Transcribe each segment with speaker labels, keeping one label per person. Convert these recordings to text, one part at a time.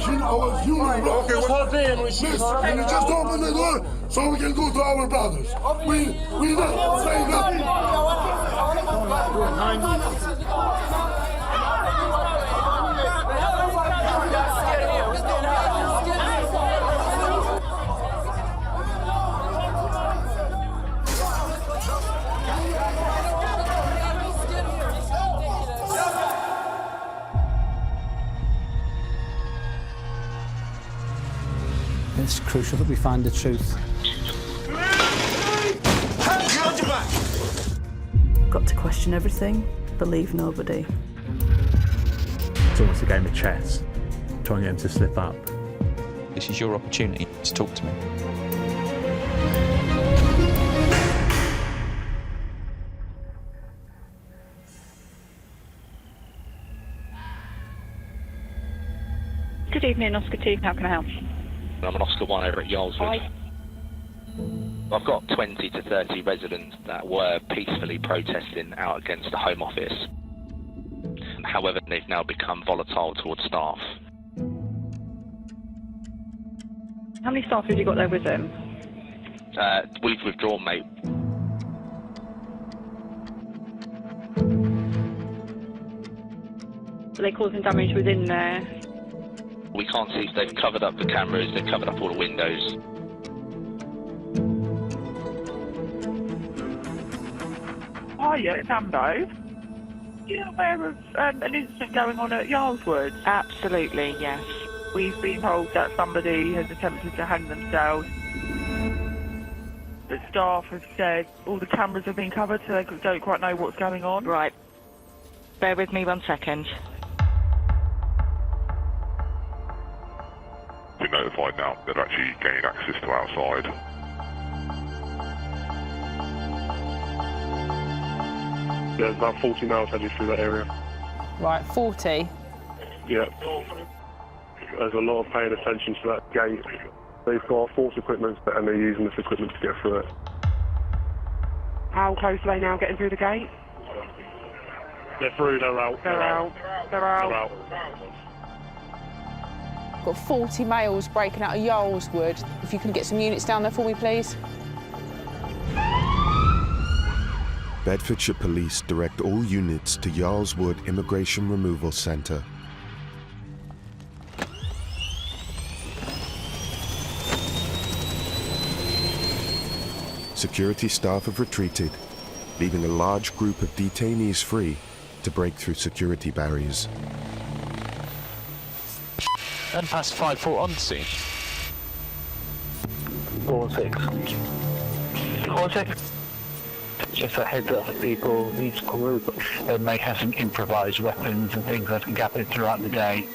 Speaker 1: crashing our human rights. Listen, can you just open the door so we can go to our brothers? We not say nothing.
Speaker 2: It's crucial that we find the truth.
Speaker 3: Got to question everything, believe nobody.
Speaker 4: It's almost a game of chess, trying to get him to slip up.
Speaker 5: This is your opportunity to talk to me.
Speaker 6: Good evening, Oscar 2. How can I help?
Speaker 7: I'm an Oscar 1 over at Yarlswood. I've got 20 to 30 residents that were peacefully protesting out against the Home Office. However, they've now become volatile towards staff.
Speaker 6: How many staff have you got there with them?
Speaker 7: We've withdrawn, mate.
Speaker 6: Are they causing damage within there?
Speaker 7: We can't see if they've covered up the cameras, they've covered up all the windows.
Speaker 8: Hiya, it's Ambo. Are you aware of an incident going on at Yarlswood?
Speaker 9: Absolutely, yes.
Speaker 8: We've been told that somebody has attempted to hang themselves. The staff have said all the cameras have been covered, so they don't quite know what's going on.
Speaker 9: Right. Bear with me 1 second.
Speaker 10: Been notified now they're actually gaining access to outside.
Speaker 11: There's about 40 males heading through that area.
Speaker 12: Right, 40?
Speaker 11: Yeah. There's a lot of paying attention to that gate. They've got force equipment and they're using this equipment to get through it.
Speaker 8: How close are they now getting through the gate?
Speaker 11: They're through, they're out.
Speaker 8: They're out.
Speaker 11: They're out.
Speaker 12: Got 40 males breaking out of Yarlswood. If you can get some units down there for me, please.
Speaker 13: Bedfordshire Police direct all units to Yarlswood Immigration Removal Centre. Security staff have retreated, leaving a large group of detainees free to break through security barriers.
Speaker 4: And past 5-4 on scene.
Speaker 14: 4-6. 4-6. Just a heads up that people need to come over. They may have some improvised weapons and things that can gather throughout the day.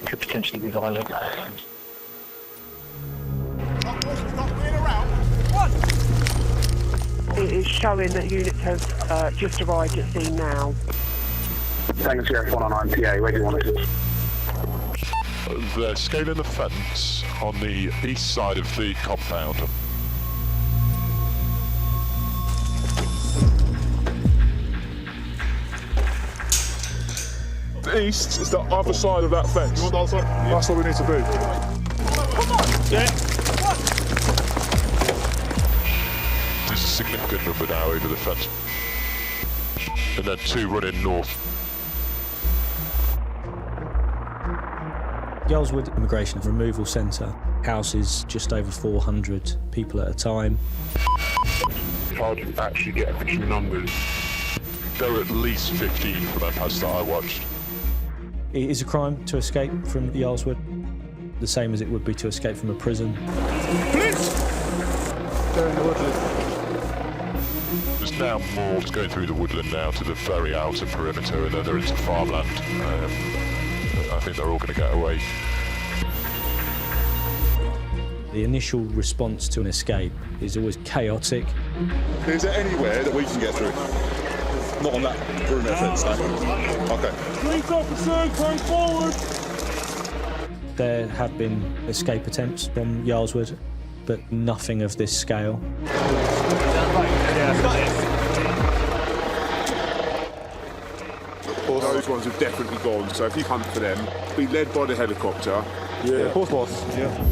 Speaker 14: Could potentially be violent.
Speaker 8: It is showing that units have just arrived at scene now.
Speaker 14: Thanks, Sheriff 109 PA. Where do you want it?
Speaker 10: They're scaling the fence on the east side of the compound.
Speaker 11: The east is the other side of that fence. You want the other side? Yeah. That's what we need to do.
Speaker 10: Come on! Yeah. There's a significant number now over the fence. And then 2 running north.
Speaker 2: Yarlswood Immigration Removal Centre houses just over 400 people at a time.
Speaker 10: Hard to actually get official numbers. There were at least 15 from that past that I watched.
Speaker 2: It is a crime to escape from Yarlswood, the same as it would be to escape from a prison.
Speaker 11: Police! They're in the woodland.
Speaker 10: There's now more going through the woodland now to the very outer perimeter, and then they're into farmland. I think they're all going to get away.
Speaker 2: The initial response to an escape is always chaotic.
Speaker 11: Is there anywhere that we can get through? Not on that perimeter fence, no? Okay. Police officers, going forward!
Speaker 2: There have been escape attempts from Yarlswood, but nothing of this scale.
Speaker 15: boss.
Speaker 16: Those ones have definitely gone, so if you hunt for them, be led by the helicopter.
Speaker 15: Yeah, of course, boss. Yeah.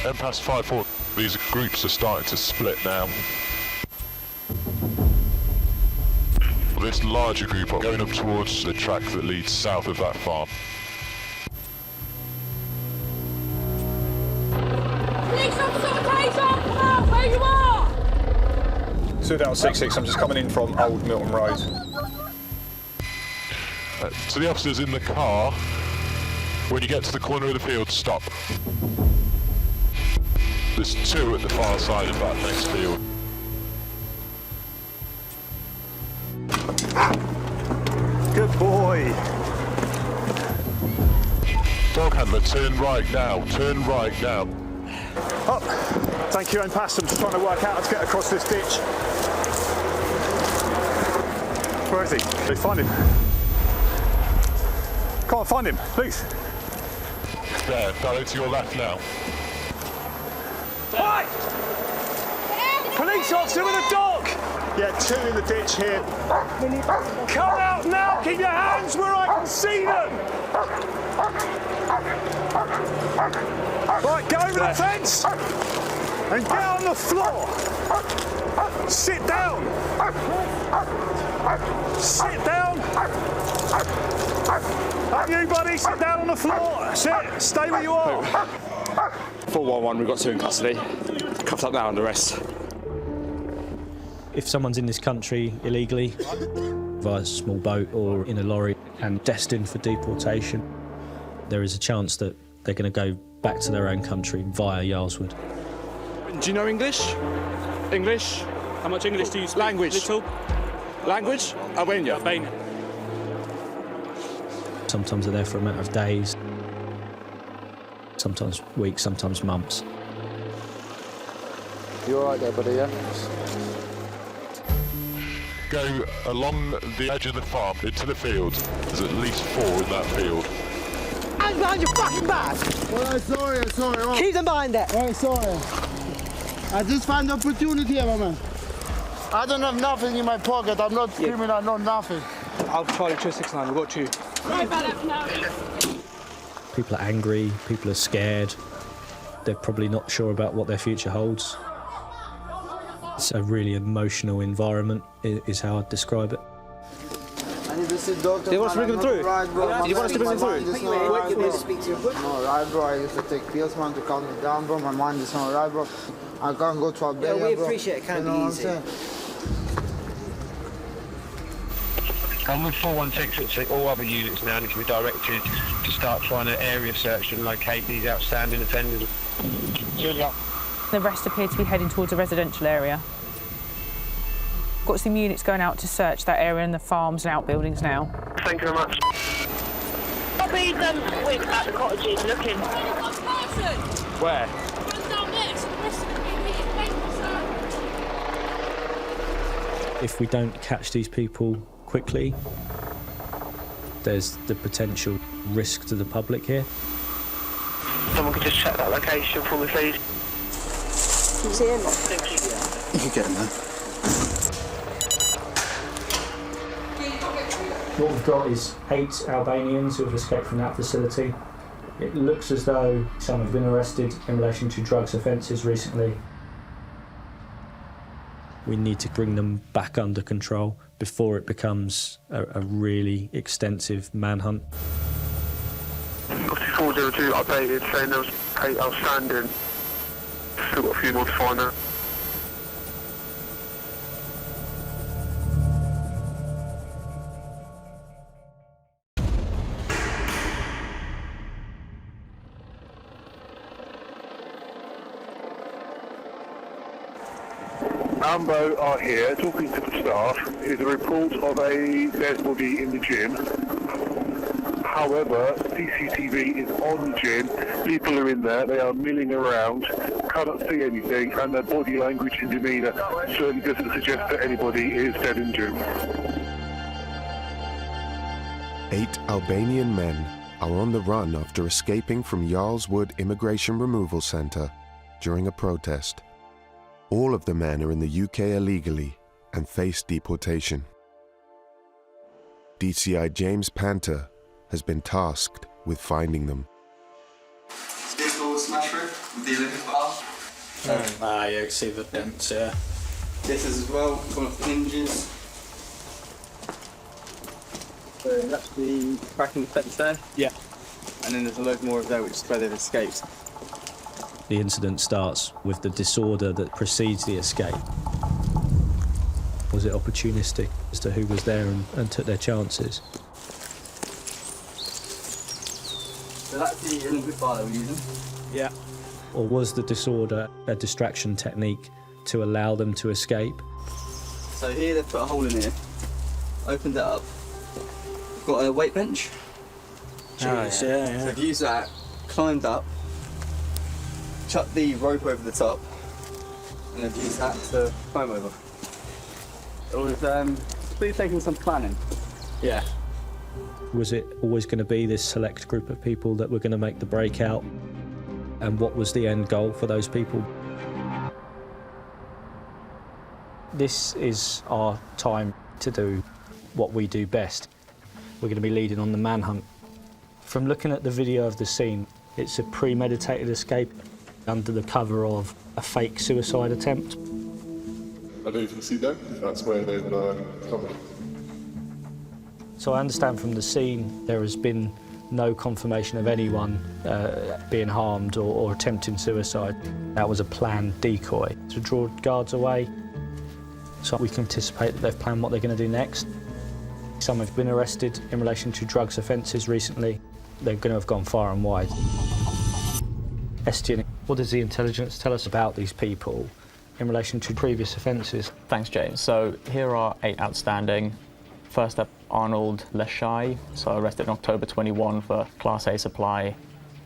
Speaker 10: MPAS 5-4, these groups are starting to split now. This larger group are going up towards the track that leads south of that farm.
Speaker 17: Police officer, Taser! Come out, where you are!
Speaker 15: Stood out 66, I'm just coming in from Old Milton Road.
Speaker 10: To the officers in the car, when you get to the corner of the field, stop. There's two at the far side of that next field.
Speaker 15: Good boy.
Speaker 10: Dog handler, turn right now. Turn right now.
Speaker 15: Up. Thank you, MPAS. I'm just trying to work out how to get across this ditch. Where is he? They find him. Can't find him, please.
Speaker 10: There, direct to your left now.
Speaker 15: Right! Police officer with a dog! Yeah, two in the ditch here. Come out now! Keep your hands where I can see them! Right, go over the fence and get on the floor. Sit down. Sit down. Up you, buddy. Sit down on the floor. Sit. Stay where you are.
Speaker 18: 411, we've got two in custody. Cuffed up now under arrest.
Speaker 2: If someone's in this country illegally, via a small boat or in a lorry and destined for deportation, there is a chance that they're going to go back to their own country via Yarlswood.
Speaker 18: Do you know English? English?
Speaker 19: How much English do you speak?
Speaker 18: Language.
Speaker 19: Little?
Speaker 18: Language? Albania.
Speaker 19: Albania.
Speaker 2: Sometimes they're there for a matter of days, sometimes weeks, sometimes months.
Speaker 20: You all right there, buddy, yeah?
Speaker 10: Go along the edge of the farm into the field. There's at least 4 in that field.
Speaker 21: Hands behind your fucking back!
Speaker 20: Well, sorry. Oh.
Speaker 21: Keep them behind there.
Speaker 20: Oh, sorry. I just found the opportunity here, my man. I don't have nothing in my pocket. I'm not criminal, not nothing.
Speaker 18: I'll try to 269, we've got two.
Speaker 2: People are angry, people are scared. They're probably not sure about what their future holds. It's a really emotional environment, is how I'd describe it.
Speaker 20: I need to sit doctor.
Speaker 18: Do you want us to bring them through?
Speaker 20: Right, bro.
Speaker 18: You want us to bring them through?
Speaker 20: You need to speak to your foot? No, right, bro. I used to take pills, man, to calm me down, bro. My mind is not right, bro. I can't go to Albania,
Speaker 21: Yeah, we
Speaker 20: bro.
Speaker 21: appreciate it. Can't be easy.
Speaker 14: And with 416, all other units now need to be directed to start trying to area search and locate these outstanding offenders. Julia.
Speaker 12: The rest appear to be heading towards a residential area. Got some units going out to search that area and the farms and outbuildings now.
Speaker 14: Thank you very much.
Speaker 8: Bobby's with at the cottages looking.
Speaker 14: Where?
Speaker 2: If we don't catch these people quickly, there's the potential risk to the public here.
Speaker 14: Someone could just check that location for me, please.
Speaker 21: You see him?
Speaker 20: You get him, man.
Speaker 2: What we've got is 8 Albanians who have escaped from that facility. It looks as though some have been arrested in relation to drugs offences recently. We need to bring them back under control before it becomes a really extensive manhunt.
Speaker 14: 402 updated saying there was 8 outstanding. Still got a few more to find out.
Speaker 11: Ambo are here talking to the staff. Is a report of a dead body in the gym. However, CCTV is on the gym. People are in there. They are milling around. Cannot see anything, and their body language and demeanour certainly doesn't suggest that anybody is dead in gym.
Speaker 13: 8 Albanian men are on the run after escaping from Yarlswood Immigration Removal Centre during a protest. All of the men are in the UK illegally and face deportation. DCI James Panther has been tasked with finding them.
Speaker 19: This all smash through with the Olympic bar.
Speaker 2: Yeah, you can see the dents, yeah.
Speaker 19: This is as well, one of the hinges. So that's the cracking the fence there.
Speaker 2: Yeah.
Speaker 19: And then there's a load more of there, which is where they've escaped.
Speaker 2: The incident starts with the disorder that precedes the escape. Was it opportunistic as to who was there and took their chances?
Speaker 19: So that's the Olympic bar that we're using.
Speaker 2: Yeah. Or was the disorder a distraction technique to allow them to escape?
Speaker 19: So here they've put a hole in here, opened it up. We've got a weight bench.
Speaker 2: Yeah.
Speaker 19: So they've used that, climbed up, chucked the rope over the top, and they've used that to climb over. It was really taking some planning.
Speaker 2: Yeah. Was it always going to be this select group of people that were going to make the breakout? And what was the end goal for those people? This is our time to do what we do best. We're going to be leading on the manhunt. From looking at the video of the scene, it's a premeditated escape under the cover of a fake suicide attempt.
Speaker 10: I don't even see them. That's where they've come.
Speaker 2: So I understand from the scene there has been no confirmation of anyone being harmed or attempting suicide. That was a planned decoy to draw guards away. So we can anticipate that they've planned what they're going to do next. Some have been arrested in relation to drugs offences recently. They're going to have gone far and wide. Estienne, what does the intelligence tell us about these people in relation to previous offences?
Speaker 22: Thanks, James. So here are 8 outstanding. First up, Arnold Leshai, so arrested in October 21 for Class A supply.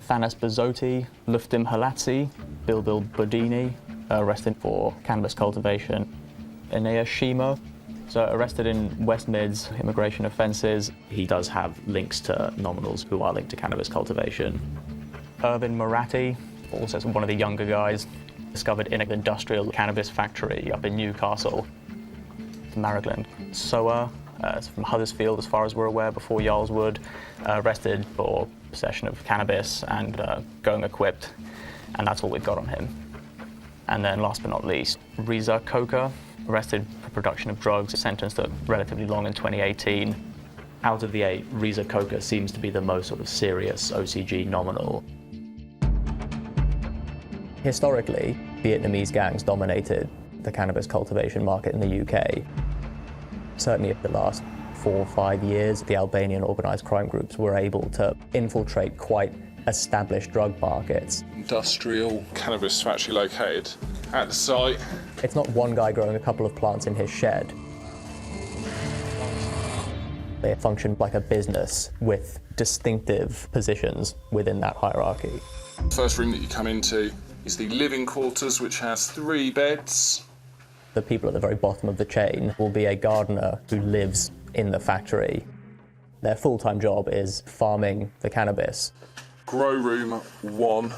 Speaker 22: Thanas Bazzotti, Luftim Halatzi, Bilbil Bodini, arrested for cannabis cultivation. Enea Shima, so arrested in West Mids immigration offences. He does have links to nominals who are linked to cannabis cultivation. Irvin Marathi, also one of the younger guys, discovered in an industrial cannabis factory up in Newcastle. Maragland Soa, from Huddersfield, as far as we're aware, before Yarlswood, arrested for possession of cannabis and going equipped, and that's all we've got on him. And then last but not least, Riza Koka, arrested for production of drugs, sentenced to relatively long in 2018. Out of the 8, Riza Koka seems to be the most sort of serious OCG nominal. Historically, Vietnamese gangs dominated the cannabis cultivation market in the UK. Certainly in the last 4 or 5 years, the Albanian organised crime groups were able to infiltrate quite established drug markets.
Speaker 10: Industrial cannabis factory located at the site.
Speaker 22: It's not one guy growing a couple of plants in his shed. They function like a business with distinctive positions within that hierarchy.
Speaker 10: First room that you come into is the living quarters, which has 3 beds.
Speaker 22: The people at the very bottom of the chain will be a gardener who lives in the factory. Their full-time job is farming the cannabis.
Speaker 10: Grow room 1.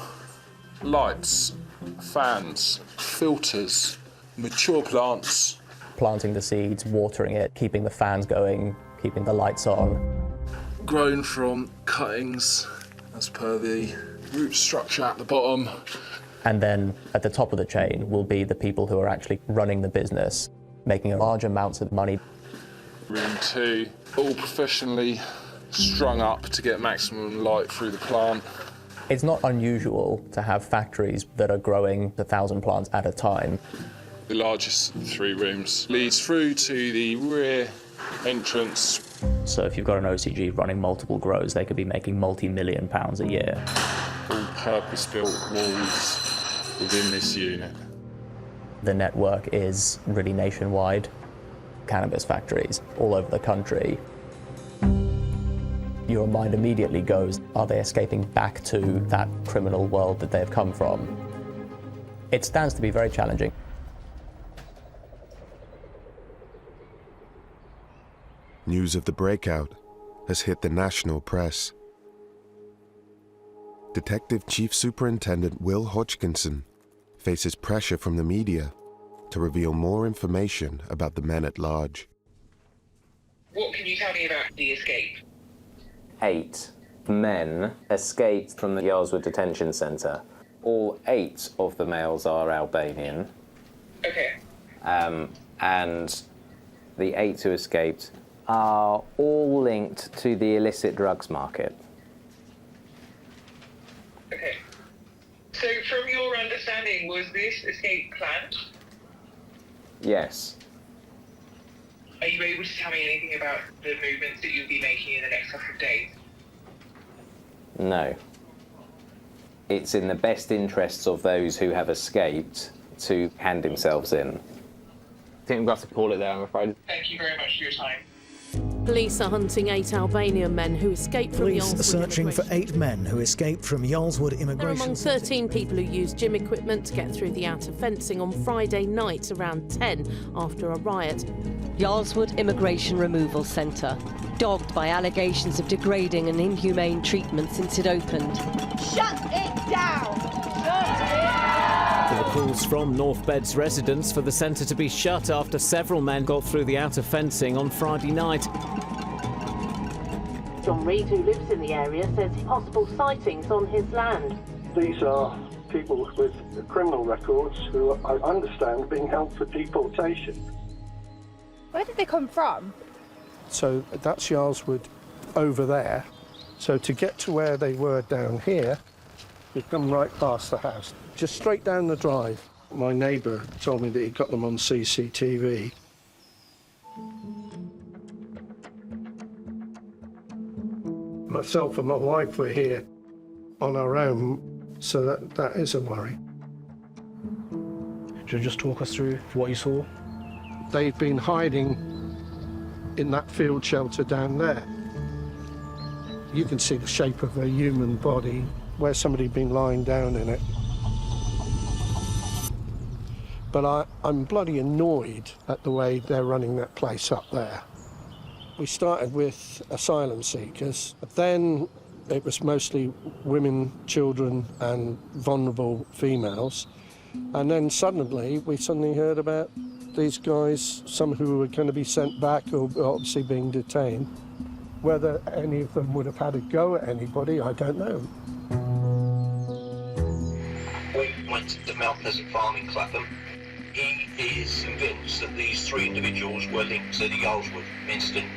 Speaker 10: Lights, fans, filters, mature plants.
Speaker 22: Planting the seeds, watering it, keeping the fans going, keeping the lights on.
Speaker 10: Grown from cuttings, as per the root structure at the bottom.
Speaker 22: And then at the top of the chain will be the people who are actually running the business, making large amounts of money.
Speaker 10: Room 2, all professionally strung up to get maximum light through the plant.
Speaker 22: It's not unusual to have factories that are growing 1,000 plants at a time.
Speaker 10: The largest 3 rooms leads through to the rear entrance.
Speaker 22: So if you've got an OCG running multiple grows, they could be making multi-million pounds a year.
Speaker 10: All purpose-built walls within this unit.
Speaker 22: The network is really nationwide. Cannabis factories all over the country. Your mind immediately goes, are they escaping back to that criminal world that they've come from? It stands to be very challenging.
Speaker 13: News of the breakout has hit the national press. Detective Chief Superintendent Will Hodgkinson faces pressure from the media to reveal more information about the men at large.
Speaker 1: What can you tell me about the escape?
Speaker 3: 8 men escaped from the Yarlswood detention centre. All 8 of the males are Albanian.
Speaker 1: Okay.
Speaker 3: And the 8 who escaped are all linked to the illicit drugs market.
Speaker 1: Okay. So, from your understanding, was this escape planned?
Speaker 3: Yes.
Speaker 1: Are you able to tell me anything about the movements that you'll be making in the next couple of days?
Speaker 3: No. It's in the best interests of those who have escaped to hand themselves in.
Speaker 22: I think we'll have to call it there, I'm afraid.
Speaker 1: Thank you very much for your time.
Speaker 23: Police are hunting 8 Albanian men who escaped from
Speaker 24: Police
Speaker 23: Yarlswood
Speaker 24: are searching for 8 men who escaped from Yarlswood
Speaker 23: They're
Speaker 24: Immigration
Speaker 23: among 13 people who used gym equipment to get through the outer fencing on Friday night around 10 after a riot.
Speaker 21: Yarlswood Immigration Removal Centre, dogged by allegations of degrading and inhumane treatment since it opened.
Speaker 17: Shut it down!
Speaker 25: There were calls from North Bed's residents for the centre to be shut after several men got through the outer fencing on Friday night.
Speaker 23: John Reid, who lives in the area, says possible sightings on his land.
Speaker 26: These are people with criminal records who I understand are being held for deportation.
Speaker 27: Where did they come from?
Speaker 26: So that's Yarlswood over there. So to get to where they were down here, we've come right past the house, just straight down the drive. My neighbour told me that he got them on CCTV. Myself and my wife were here on our own, so that is a worry.
Speaker 28: Could you just talk us through what you saw?
Speaker 26: They'd been hiding in that field shelter down there. You can see the shape of a human body where somebody had been lying down in it. But I'm bloody annoyed at the way they're running that place up there. We started with asylum seekers, but then it was mostly women, children and vulnerable females. And then we suddenly heard about these guys, some who were going to be sent back or obviously being detained. Whether any of them would have had a go at anybody, I don't know.
Speaker 29: We went to the Mount Pleasant Farm in Clapham. He is convinced that these 3 individuals were linked to the Yarlswood incident.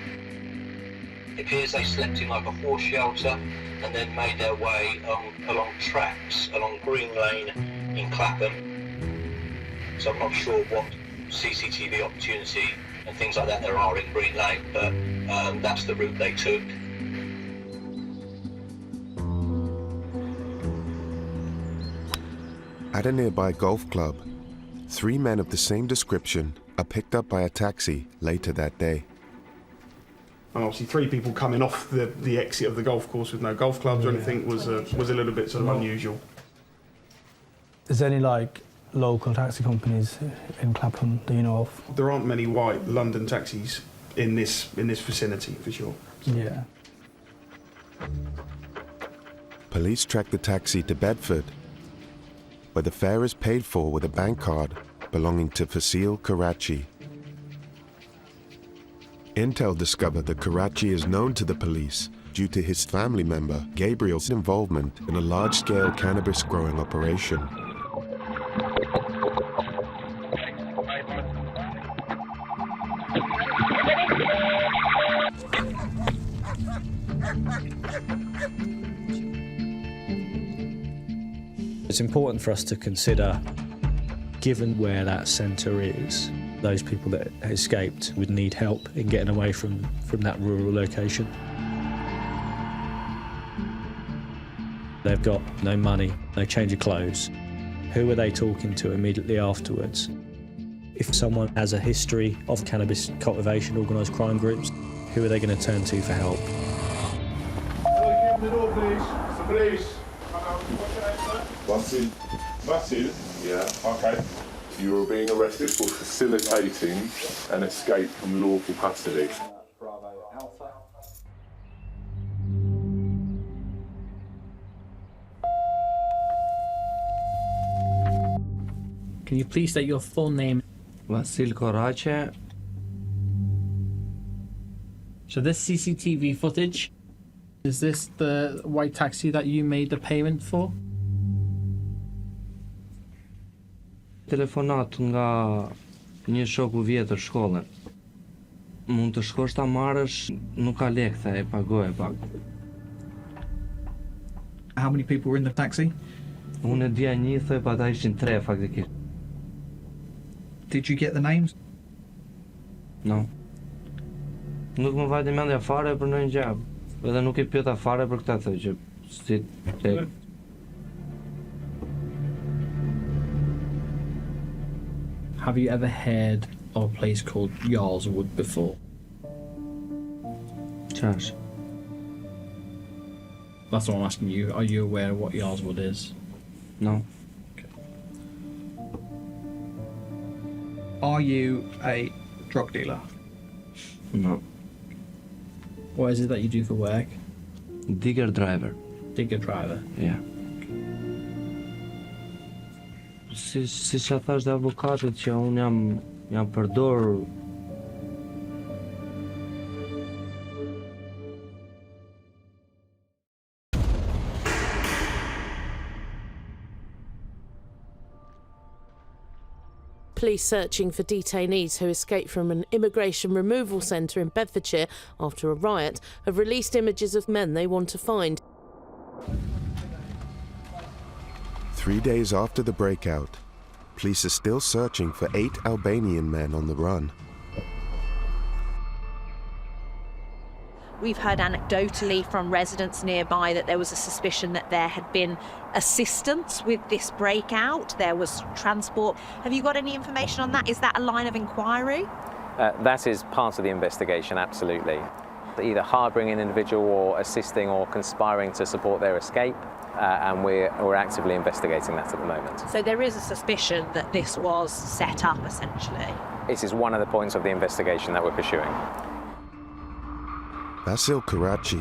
Speaker 29: It appears they slept in like a horse shelter and then made their way along tracks along Green Lane in Clapham. So I'm not sure what CCTV opportunity and things like that there are in Green Lane, but that's the route they took.
Speaker 13: At a nearby golf club, 3 men of the same description are picked up by a taxi later that day.
Speaker 16: And obviously 3 people coming off the exit of the golf course with no golf clubs or anything was a little bit sort of unusual.
Speaker 28: Is there any local taxi companies in Clapham that you know of?
Speaker 16: There aren't many white London taxis in this vicinity, for sure.
Speaker 28: Yeah.
Speaker 13: Police track the taxi to Bedford, where the fare is paid for with a bank card belonging to Fasil Karachi. Intel discovered that Karachi is known to the police due to his family member, Gabriel's involvement in a large-scale cannabis growing operation.
Speaker 2: It's important for us to consider, given where that centre is, those people that escaped would need help in getting away from that rural location. They've got no money, no change of clothes. Who are they talking to immediately afterwards? If someone has a history of cannabis cultivation, organised crime groups, who are they going to turn to for help?
Speaker 16: Please.
Speaker 10: Vasil? Yeah, okay. You were being arrested for facilitating an escape from lawful custody.
Speaker 30: Can you please state your full name?
Speaker 31: Vasil Karachi.
Speaker 4: So this CCTV footage, is this the white taxi that you made the payment for?
Speaker 5: Telefonat nga një shoku vjetër shkollën. Mund të shkosh ta marrësh, nuk ka lekë, e pagoje pak.
Speaker 6: How many people were in the taxi?
Speaker 5: Unë e dija një, thoj, pa ata ishin 3 faktikisht.
Speaker 6: Did you get the names?
Speaker 5: No. Nuk më vajte mendja fare për ndonjë gjë. Edhe nuk e pyeta fare për këtë, thoj që si
Speaker 4: Have you ever heard of a place called Yarlswood before?
Speaker 5: Chash.
Speaker 4: That's what I'm asking you. Are you aware of what Yarlswood is?
Speaker 5: No.
Speaker 6: Are you a drug dealer?
Speaker 5: No.
Speaker 4: What is it that you do for work?
Speaker 5: Digger driver.
Speaker 4: Digger driver?
Speaker 5: Yeah. Si që thash dhe avokatit që unë jam përdor
Speaker 23: Police searching for detainees who escaped from an immigration removal centre in Bedfordshire after a riot have released images of men they want to find.
Speaker 13: 3 days after the breakout, police are still searching for 8 Albanian men on the run.
Speaker 7: We've heard anecdotally from residents nearby that there was a suspicion that there had been assistance with this breakout. There was transport. Have you got any information on that? Is that a line of inquiry?
Speaker 3: That is part of the investigation, absolutely. Either harbouring an individual or assisting or conspiring to support their escape, and we're actively investigating that at the moment.
Speaker 7: So there is a suspicion that this was set up, essentially.
Speaker 3: It is one of the points of the investigation that we're pursuing.
Speaker 13: Basil Karachi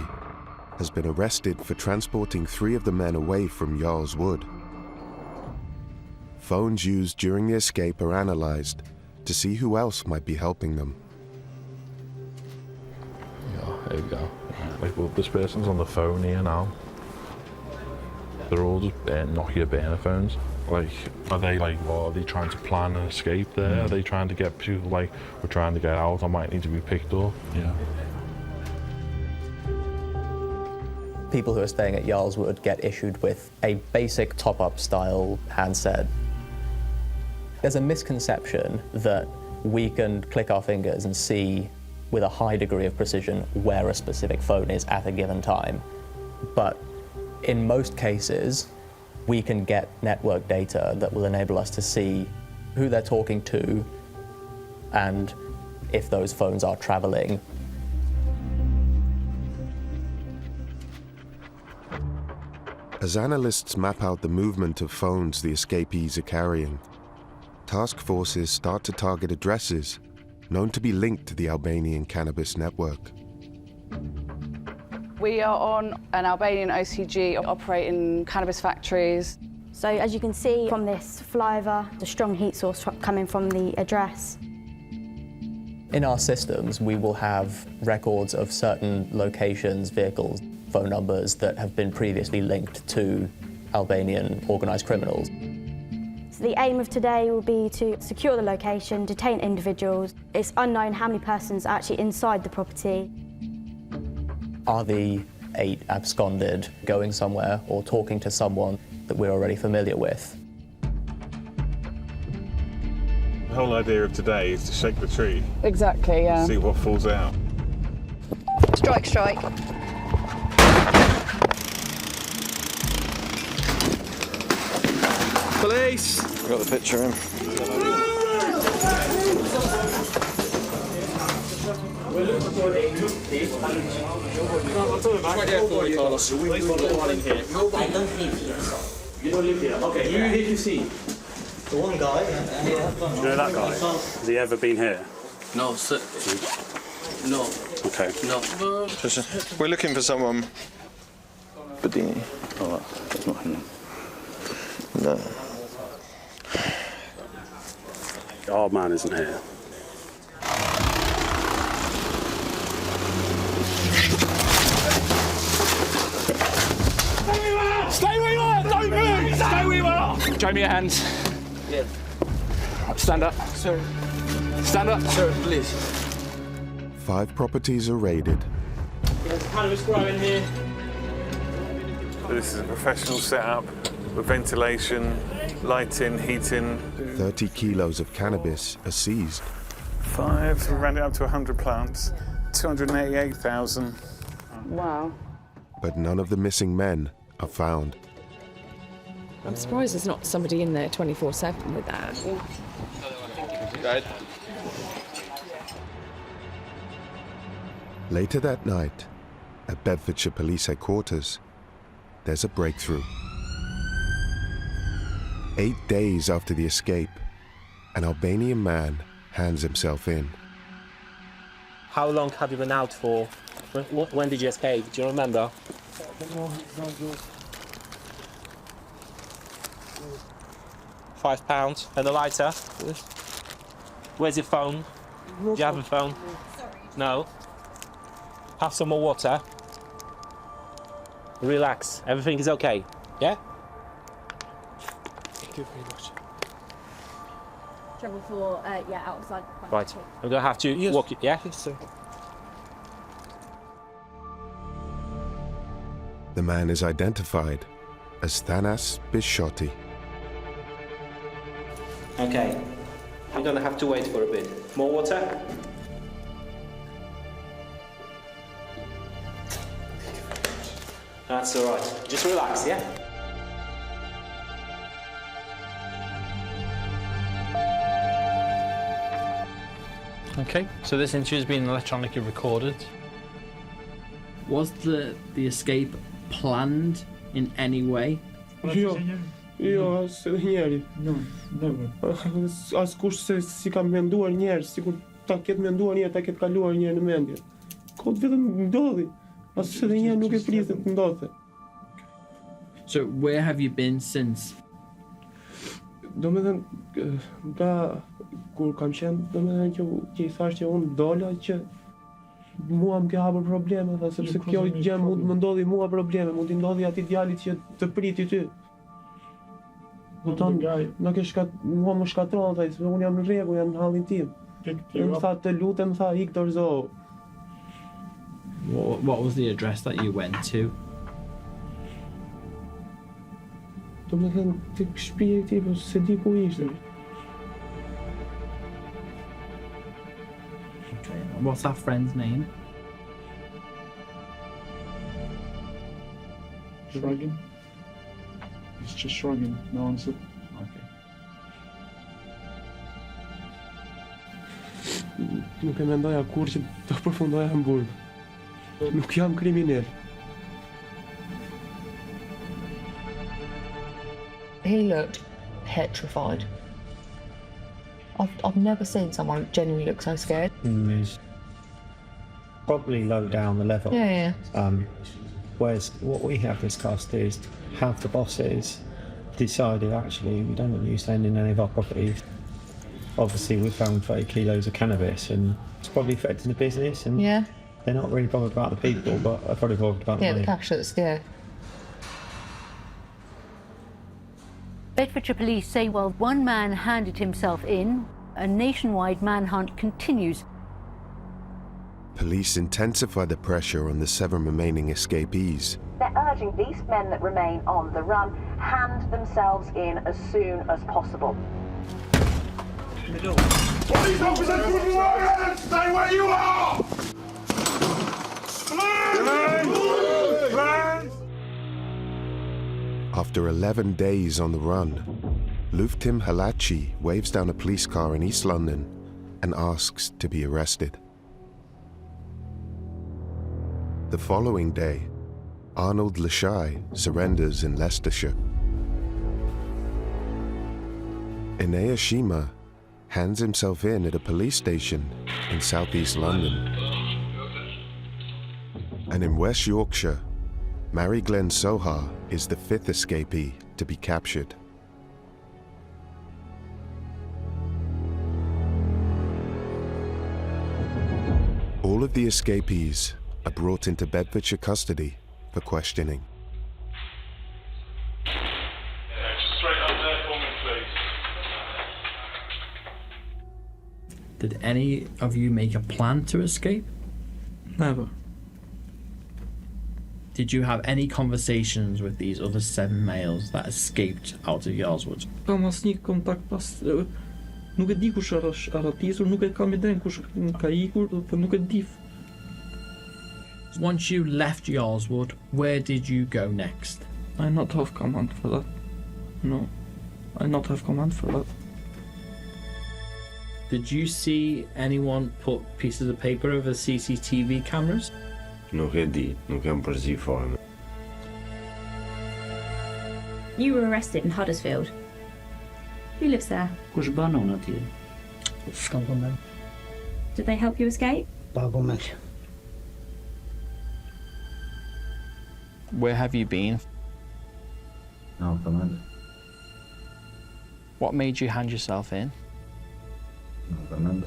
Speaker 13: has been arrested for transporting 3 of the men away from Yarlswood. Phones used during the escape are analysed to see who else might be helping them.
Speaker 10: Yeah, there you go. Like, well, this person's on the phone here now. They're all just Nokia burner phones. Like, are they trying to plan an escape there? Are they trying to get people like, we're trying to get out, I might need to be picked up? Yeah.
Speaker 22: People who are staying at Yarlswood get issued with a basic top-up style handset. There's a misconception that we can click our fingers and see with a high degree of precision where a specific phone is at a given time. But in most cases, we can get network data that will enable us to see who they're talking to and if those phones are traveling.
Speaker 13: As analysts map out the movement of phones the escapees are carrying, task forces start to target addresses known to be linked to the Albanian cannabis network.
Speaker 8: We are on an Albanian OCG operating cannabis factories.
Speaker 9: So as you can see from this flyover, the strong heat source coming from the address.
Speaker 22: In our systems, we will have records of certain locations, vehicles, phone numbers that have been previously linked to Albanian organised criminals.
Speaker 9: So the aim of today will be to secure the location, detain individuals. It's unknown how many persons are actually inside the property.
Speaker 22: Are the 8 absconded going somewhere or talking to someone that we're already familiar with?
Speaker 12: The whole idea of today is to shake the tree.
Speaker 8: Exactly, yeah.
Speaker 12: See what falls out.
Speaker 8: Strike, strike.
Speaker 12: Police!
Speaker 15: Got the picture in. Right there for you, Carlos.
Speaker 18: You don't live here. Okay, who did you see? The one guy.
Speaker 15: Do you know that guy? Has he ever been here?
Speaker 18: No, sir. No.
Speaker 15: Okay.
Speaker 18: No.
Speaker 15: We're looking for someone. Bedini. Oh, that's not him. No. Our man isn't here.
Speaker 1: Show me your hands.
Speaker 18: Yes.
Speaker 1: Stand up.
Speaker 18: Sir.
Speaker 1: Stand up.
Speaker 18: Sir, please.
Speaker 13: 5 properties are raided.
Speaker 1: There's cannabis growing here.
Speaker 12: So this is a professional setup with ventilation, lighting, heating.
Speaker 13: 30 kilos of cannabis are seized.
Speaker 12: 5, so we round it up to 100 plants. 288,000.
Speaker 8: Wow.
Speaker 13: But none of the missing men are found.
Speaker 11: I'm surprised there's not somebody in there 24/7 with that.
Speaker 18: Right.
Speaker 13: Later that night, at Bedfordshire Police Headquarters, there's a breakthrough. 8 days after the escape, an Albanian man hands himself in.
Speaker 14: How long have you been out for? When did you escape? Do you remember? £5 and a lighter. Where's your phone? Do you have a phone? No. Have some more water. Relax. Everything is okay. Yeah?
Speaker 11: Thank you very much. Travel for outside.
Speaker 14: Right. I'm gonna have to walk it. Yeah.
Speaker 11: Yes, sir.
Speaker 13: The man is identified as Thanas Bishotti.
Speaker 14: Okay. We're gonna have to wait for a bit. More water? That's all right. Just relax, yeah?
Speaker 4: Okay, so this interview has been electronically recorded. Was the escape planned in any way?
Speaker 17: Jo, asë njeri. Askush se si kam menduar njerë, sikur ta ketë menduar njerë, ta ketë kaluar njerë në mendje. Kot vetëm ndodhi. Asë edhe njerë nuk e pritet të ndodhe.
Speaker 4: So where have you been since?
Speaker 17: Do me thënë, nga kur kam qenë, do me thënë që i thash që unë dola që mua më ke hapur probleme, tha, sepse kjo gjë mund më ndodhi mua probleme, mund t'i ndodhi atij djalit që të priti ty. Kupton, nuk e mua më shkatron, thaj, se unë jam në rregull, jam në hallin tim. Dhe më tha, të lutem, tha, ik dorëzohu.
Speaker 4: What was the address that you went to?
Speaker 17: Do me thënë, të shtëpia e tij, po se di ku ishte.
Speaker 4: Okay. What's that friend's name?
Speaker 17: Shrugging. It's just shrugging, no answer.
Speaker 4: Okay.
Speaker 17: Nuk e mendoja kur që të përfundoja në burg. Nuk jam kriminal.
Speaker 19: He looked petrified. I've never seen someone genuinely look so scared.
Speaker 20: He's probably low down the level.
Speaker 19: Yeah.
Speaker 20: Whereas what we have discussed is have the bosses decided actually we don't want you staying in any of our properties. Obviously we found 30 kilos of cannabis and it's probably affecting the business and they're not really bothered about the people but they're probably bothered about the money.
Speaker 19: The cash that's
Speaker 21: Bedfordshire Police say while one man handed himself in, a nationwide manhunt continues.
Speaker 13: Police intensify the pressure on the 7 remaining escapees.
Speaker 24: They're urging these men that remain on the run hand themselves in as soon as possible.
Speaker 25: Police officers, put your hands! Stay where you are!
Speaker 13: After 11 days on the run, Luftim Halachi waves down a police car in East London and asks to be arrested. The following day, Arnold Lashai surrenders in Leicestershire. Inea Shima hands himself in at a police station in southeast London. And in West Yorkshire, Mary Glenn Soha is the 5th escapee to be captured. All of the escapees are brought into Bedfordshire custody for questioning.
Speaker 25: Straight up there.
Speaker 4: Did any of you make a plan to escape?
Speaker 17: Never.
Speaker 4: Did you have any conversations with these other 7 males that escaped out of Yarlswood?
Speaker 17: Kam asnjë kontakt pas... Nuk e di kush është arratisur, nuk e kam idenë kush ka ikur, po nuk e di.
Speaker 4: Once you left Yarlswood, where did you go next?
Speaker 17: I not have command for that. No. I not have command for that.
Speaker 4: Did you see anyone put pieces of paper over CCTV cameras?
Speaker 2: Nuk e di, nuk kam përzi fare.
Speaker 5: You were arrested in Huddersfield. Who lives there?
Speaker 6: Kush banon atje?
Speaker 5: S'kam përmend. Did they help you escape?
Speaker 6: Pa përmend.
Speaker 4: Where have you been?
Speaker 6: No përmend.
Speaker 4: What made you hand yourself in?
Speaker 6: No përmend.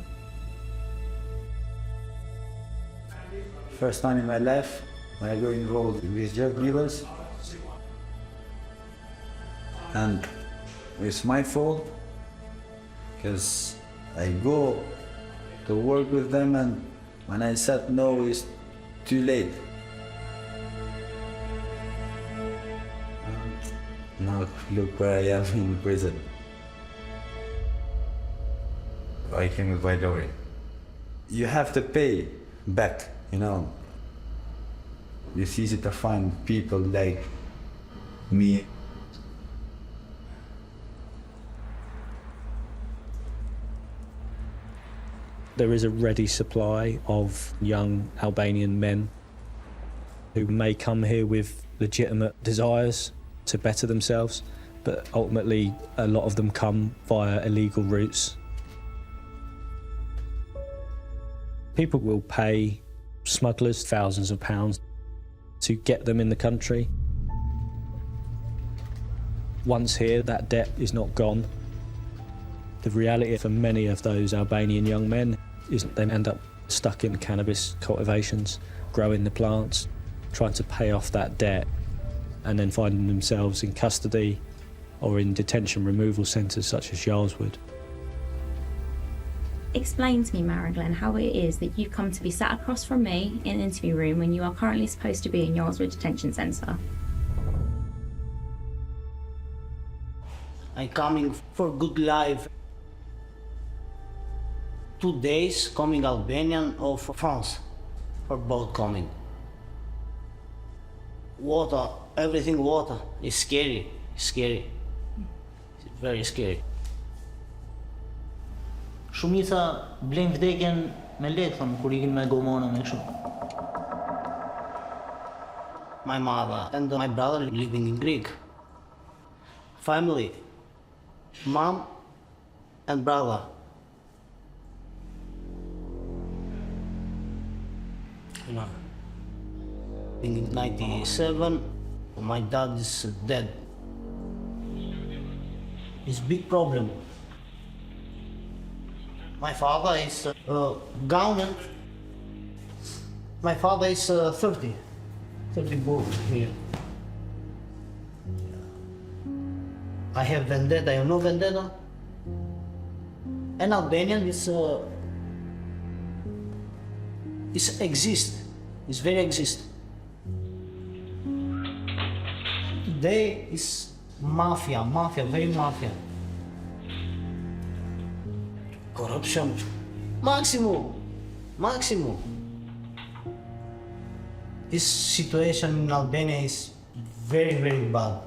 Speaker 6: First time in my life when I got involved with drug dealers, and it's my fault because I go to work with them, and when I said no, it's too late. And now look where I am in prison. I came by the way. You have to pay back. You know, it's easy to find people like me.
Speaker 16: There is a ready supply of young Albanian men who may come here with legitimate desires to better themselves, but ultimately a lot of them come via illegal routes. People will pay smugglers thousands of pounds to get them in the country. Once here, that debt is not gone. The reality for many of those Albanian young men is they end up stuck in cannabis cultivations, growing the plants, trying to pay off that debt, and then finding themselves in custody or in detention removal centres such as Yarlswood.
Speaker 5: Explain to me, Maraglen, how it is that you come to be sat across from me in an interview room when you are currently supposed to be in Yarlswood Detention Centre.
Speaker 6: I'm coming for good life. 2 days coming Albanian or for France, for both coming. Water, everything water is scary, scary. It's very scary.
Speaker 23: Shumica blejnë vdekjen me lekë, thonë, kur ikin me gomona me kështu.
Speaker 6: My mother and my brother living in Greek. Family, mom and brother. You know, in 97, my dad is dead. It's big problem. My father is government. My father is 30 book here. I have vendetta, I have no vendetta. And Albanian is exist, it's very exist. Today is mafia, very mafia. Corruption, maximum. This situation in Albania is very, very bad.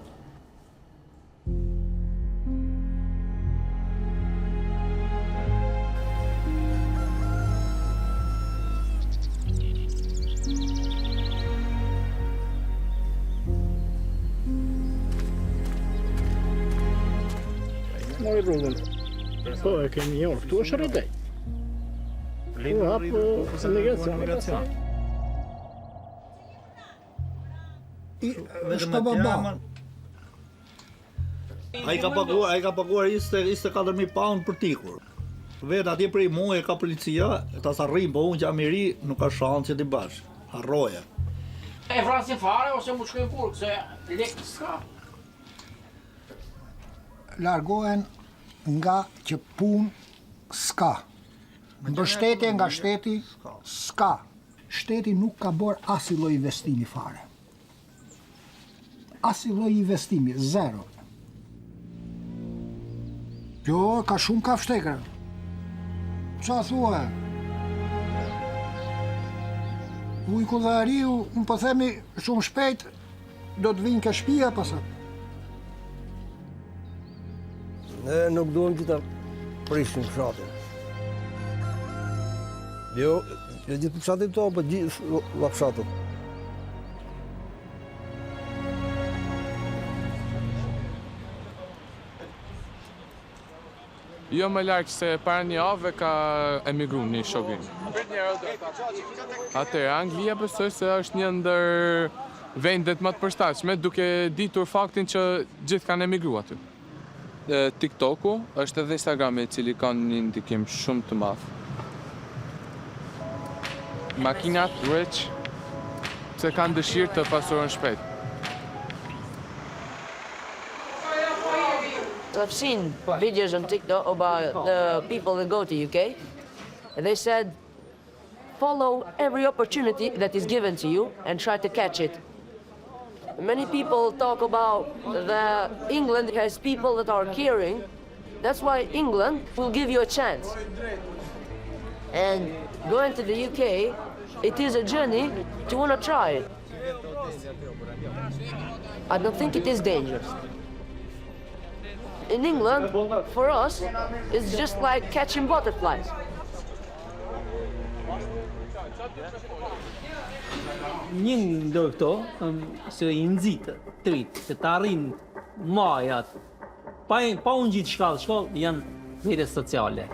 Speaker 26: Moj rrugën. Po e kemi jorë, këtu është rritej. Tu hapë emigracion.
Speaker 27: Është baba. Ai ka paguar 24.000 pound për tikur. Vetë atje prej muaj ka policia, ta sa rrim, po unë jam I ri, nuk ka shanse ti bash. Harroja.
Speaker 28: E vrasin fare ose mu shkojnë kur, se lekë s'ka.
Speaker 29: Largohen nga që punë s'ka.
Speaker 26: Mbështetje nga shteti s'ka. Shteti nuk ka bërë asnjë lloj investimi fare. Asnjë lloj investimi, zero. Jo, ka shumë kafshtekra. Qa thua? Ujku dhe ariu, unë po themi shumë shpejt, do të vinë ke shtëpia pasat.
Speaker 1: Ne nuk duhem që ta prishim fshatin. Jo gjithë fshatin to, po gjithë fshatët.
Speaker 3: Jo më larg se para një javë ka emigruar një shokin. Atëherë Anglia besoj se është një ndër vendet më të përshtatshme, duke ditur faktin që gjithë kanë emigruar aty. TikToku është edhe Instagrami, i cili kanë një ndikim shumë të madh. Makinat rich se kanë dëshirë të pasuron shpejt.
Speaker 7: I've seen videos on TikTok about the people that go to UK. And they said, follow every opportunity that is given to you and try to catch it. Many people talk about that England has people that are caring. That's why England will give you a chance. And going to the UK, it is a journey to want to try it. I don't think it is dangerous. In England, for us, it's just like catching butterflies.
Speaker 9: Një ndër këto, se i nxitë, trit, se të arrin majat, pa unë gjitë shkallë, janë rrjetet sociale.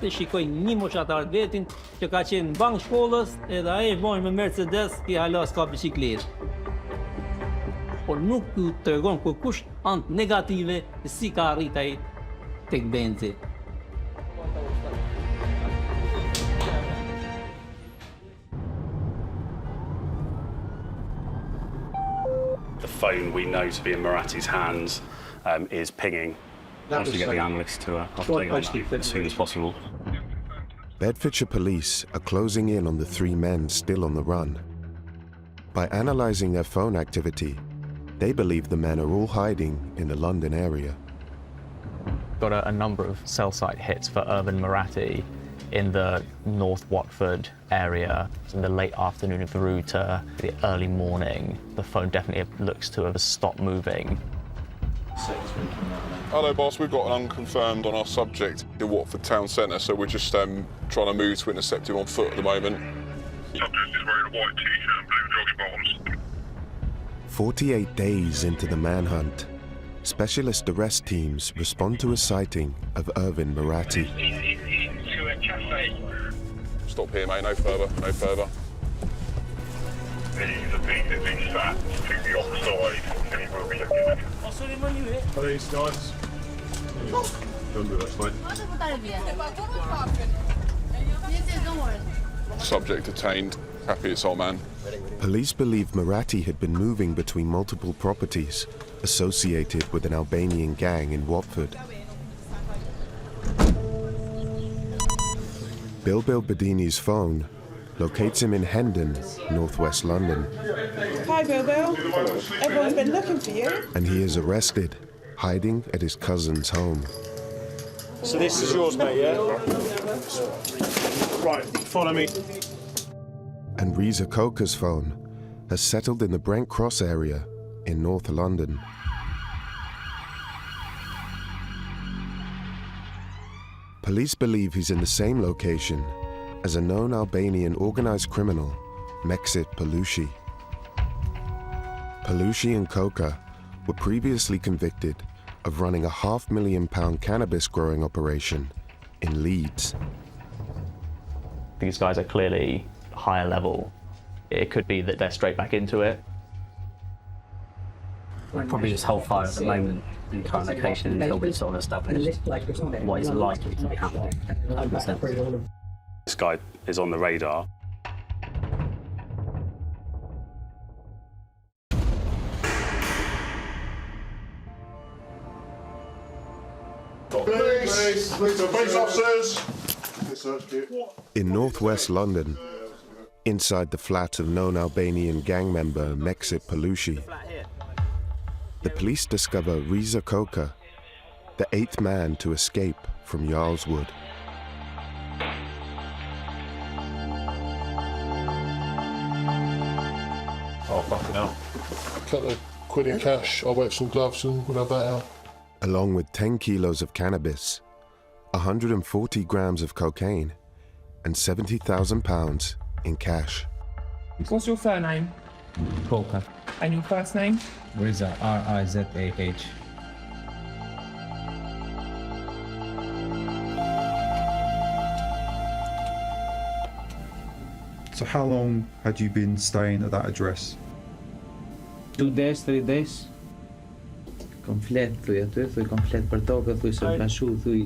Speaker 9: Të shikoj një moshatar vetin që ka qenë në bank shkollës, edhe ai vjen me Mercedes, ki hala s'ka biçikletë. Por nuk ju tregon kërkush anë negative si ka arrit ai tek benzi.
Speaker 10: The phone we know to be in Marath's hands is pinging. Once we get the analysts to update on that as soon as possible.
Speaker 13: Bedfordshire police are closing in on the three men still on the run. By analysing their phone activity, they believe the men are all hiding in the London area.
Speaker 12: Got a number of cell site hits for Irvin Marathi in the North Watford area in the late afternoon through to the early morning. The phone definitely looks to have stopped moving.
Speaker 15: Hello, boss. We've got an unconfirmed on our subject in Watford town centre, so we're just trying to move to intercept him on foot at the moment.
Speaker 25: Subject is wearing a white t-shirt and blue jogging bottoms.
Speaker 13: 48 days into the manhunt, specialist arrest teams respond to a sighting of Irvin Marathi.
Speaker 25: To a cafe.
Speaker 15: Stop here, mate. No further. No further.
Speaker 25: He's a big fat to the offside, and he will be looking at it.
Speaker 15: Police, guys. Don't do that, mate. Subject detained. Happy it's old man.
Speaker 13: Police believe Marathi had been moving between multiple properties associated with an Albanian gang in Watford. Bilbil Bedini's phone locates him in Hendon, northwest London.
Speaker 22: Hi, Bilbil. Everyone's been looking for you.
Speaker 13: And he is arrested, hiding at his cousin's home.
Speaker 18: So this is yours, mate, yeah? Right, follow me.
Speaker 13: And Reza Coker's phone has settled in the Brent Cross area in North London. Police believe he's in the same location as a known Albanian organised criminal, Meksit Palushi. Palushi and Coker were previously convicted of running a £500,000 cannabis growing operation in Leeds.
Speaker 12: These guys are clearly higher level. It could be that they're straight back into it.
Speaker 29: We'll probably just hold fire at the moment in the current location until we sort of establish what is likely to be happening. 100%.
Speaker 10: This guy is on the radar.
Speaker 15: Police officers!
Speaker 13: In northwest London, inside the flat of known Albanian gang member Meksit Palushi, the police discover Riza Koka, the 8th man to escape from Jarl's Wood.
Speaker 15: Oh, fucking hell. A couple of quid in cash, I'll wet some gloves and we'll have that out.
Speaker 13: Along with 10 kilos of cannabis, 140 grams of cocaine, and £70,000 in cash.
Speaker 2: What's your surname?
Speaker 8: Coca.
Speaker 2: And your first name?
Speaker 8: Riza, R-I-Z-A-H.
Speaker 11: So how long had you been staying at that address?
Speaker 8: 2 days, 3 days. Komplet, thuj aty, thuj komplet për tokë, thuj se ka shu, thuj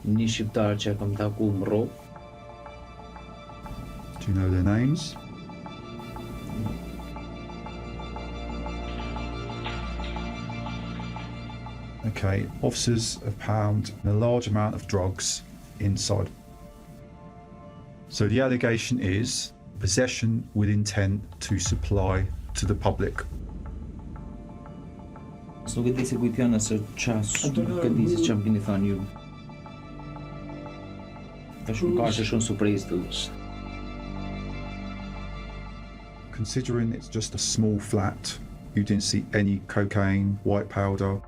Speaker 8: një shqiptar që kam taku më rro.
Speaker 11: Do you know their names? Okay, officers have found a large amount of drugs inside. So the allegation is possession with intent to supply to the public.
Speaker 8: Nuk e di se kujt janë se nuk e di se çam keni thënë ju. Tash nuk ka shumë surprise të.
Speaker 11: Considering it's just a small flat, you didn't see any cocaine, white powder.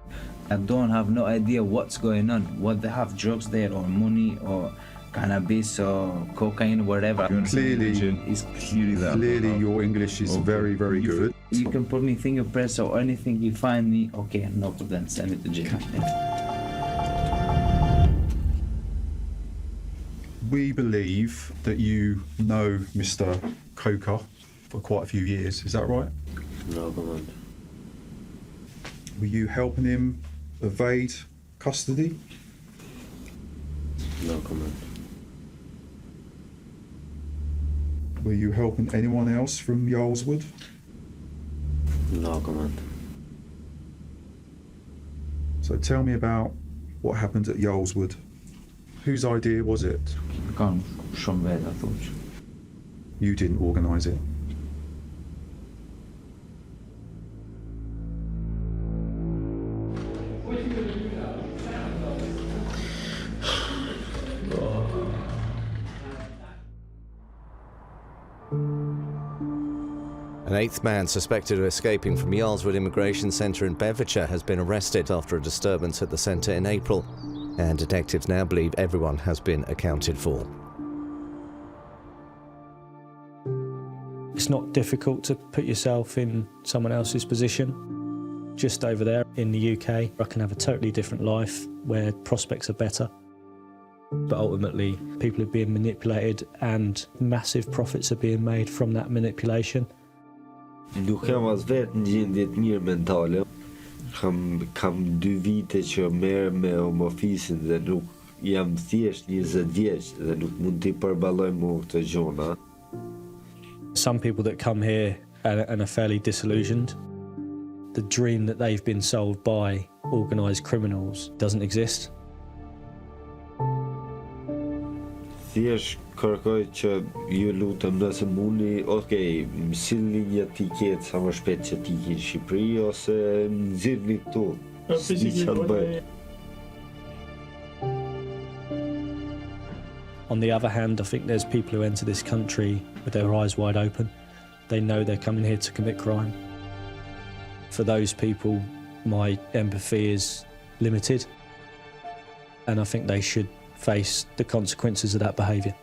Speaker 8: I don't have no idea what's going on. What they have drugs there or money or cannabis or cocaine, whatever.
Speaker 11: Clearly,
Speaker 8: that.
Speaker 11: Your English is very, very good.
Speaker 8: You can put me fingerprints or anything you find me. Okay, no problem. Send it to jail.
Speaker 11: We believe that you know Mr. Coker for quite a few years. Is that right?
Speaker 8: No comment.
Speaker 11: Were you helping him evade custody?
Speaker 8: No comment.
Speaker 11: Were you helping anyone else from Jarl's Wood?
Speaker 8: No comment.
Speaker 11: So tell me about what happened at Jarl's Wood. Whose idea was it? You didn't organise it.
Speaker 14: An 8th man suspected of escaping from Jarlswood Immigration Centre in Bedfordshire has been arrested after a disturbance at the centre in April, and detectives now believe everyone has been accounted for.
Speaker 16: It's not difficult to put yourself in someone else's position. Just over there in the UK, I can have a totally different life where prospects are better. But ultimately, people are being manipulated and massive profits are being made from that manipulation.
Speaker 17: Nuk jam as vetë në gjendje të mirë mentale. Kam 2 vite që merrem me ofisin dhe nuk jam thjesht 20 vjeç dhe nuk mund t'i përballoj më këto gjëra.
Speaker 16: Some people that come here and are fairly disillusioned. The dream that they've been sold by organised criminals doesn't exist.
Speaker 17: Thjesht kërkoj që ju lutem nëse mundi, okay, më sillni një tiket sa më shpejt që t'i në Shqipëri ose nxirrni këtu. Si çfarë bëj?
Speaker 16: On the other hand, I think there's people who enter this country with their eyes wide open. They know they're coming here to commit crime. For those people, my empathy is limited, and I think they should face the consequences of that behaviour.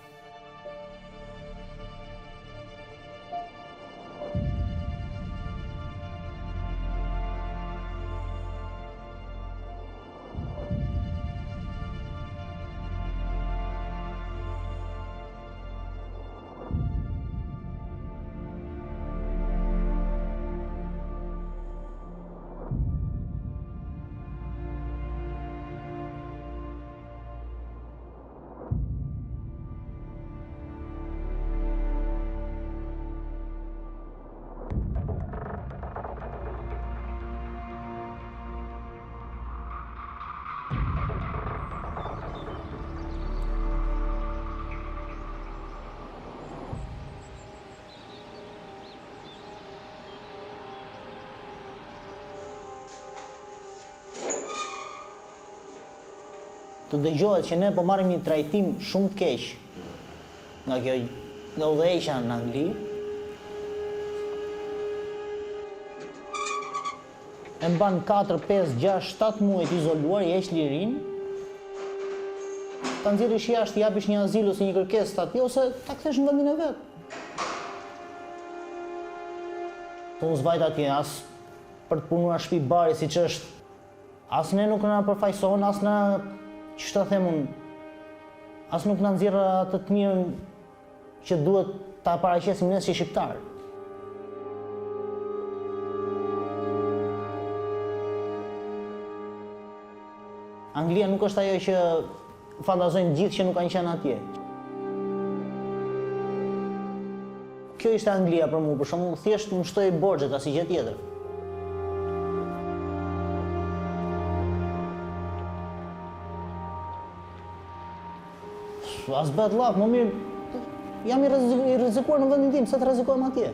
Speaker 4: të dëgjohet që ne po marrim një trajtim shumë të keq nga udhëheqja në Angli. E mban 4, 5, 6, 7 muaj të izoluar, i heq lirin. Ta nxjerrësh jashtë, t'i japish një azil ose një kërkesë atje ose ta kthesh në vendin e vet. Unë zvajt atje as për të punuar shtëpi bari siç është. As ne nuk na përfaqëson, as na, ç'është ta them unë, as nuk na nxjerr atë të mirën që duhet ta paraqesim ne si shqiptar. Anglia nuk është ajo që fantazojnë gjithë që nuk kanë qenë atje. Kjo ishte Anglia për mua, për shembull, thjesht më shtoi borxhet asnjë gjë tjetër. As bëhet llaf, më mirë jam i rrezikuar në vendin tim, se të rrezikojmë atje.